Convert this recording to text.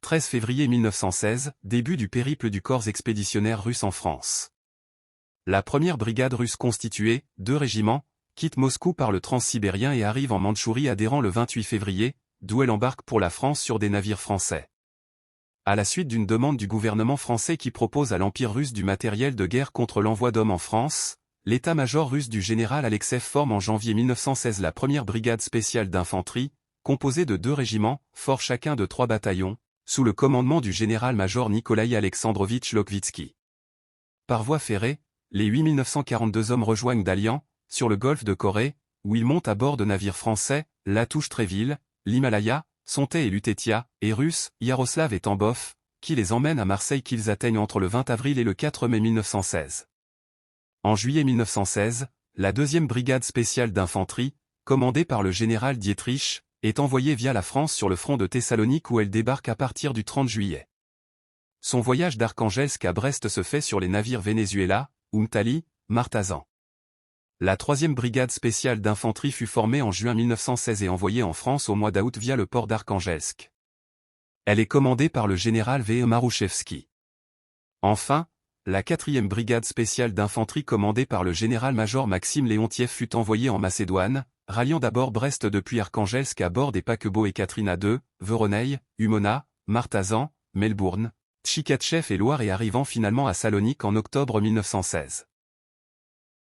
13 février 1916, début du périple du corps expéditionnaire russe en France. La première brigade russe constituée, 2 régiments, quitte Moscou par le transsibérien et arrive en Mandchourie adhérant le 28 février, d'où elle embarque pour la France sur des navires français. À la suite d'une demande du gouvernement français qui propose à l'Empire russe du matériel de guerre contre l'envoi d'hommes en France, l'état-major russe du général Alexev forme en janvier 1916 la première brigade spéciale d'infanterie, composée de 2 régiments, forts chacun de 3 bataillons, sous le commandement du général-major Nikolaï Alexandrovitch Lokvitsky. Par voie ferrée, les 8942 hommes rejoignent Dalian, sur le golfe de Corée, où ils montent à bord de navires français, Latouche-Tréville, l'Himalaya, Sontet et Lutetia, et russes, Yaroslav et Tambov, qui les emmènent à Marseille qu'ils atteignent entre le 20 avril et le 4 mai 1916. En juillet 1916, la 2e brigade spéciale d'infanterie, commandée par le général Dietrich, est envoyée via la France sur le front de Thessalonique où elle débarque à partir du 30 juillet. Son voyage d'Arkhangelsk à Brest se fait sur les navires Venezuela, Umtali, Martazan. La 3e brigade spéciale d'infanterie fut formée en juin 1916 et envoyée en France au mois d'août via le port d'Arkhangelsk. Elle est commandée par le général V. Marouchevski. Enfin, la 4e brigade spéciale d'infanterie commandée par le général-major Maxime Léontiev fut envoyée en Macédoine, ralliant d'abord Brest depuis Arkhangelsk à bord des paquebots Ekaterina II, Voroneille, Umona, Martazan, Melbourne, Tchikatchev et Loire et arrivant finalement à Salonique en octobre 1916.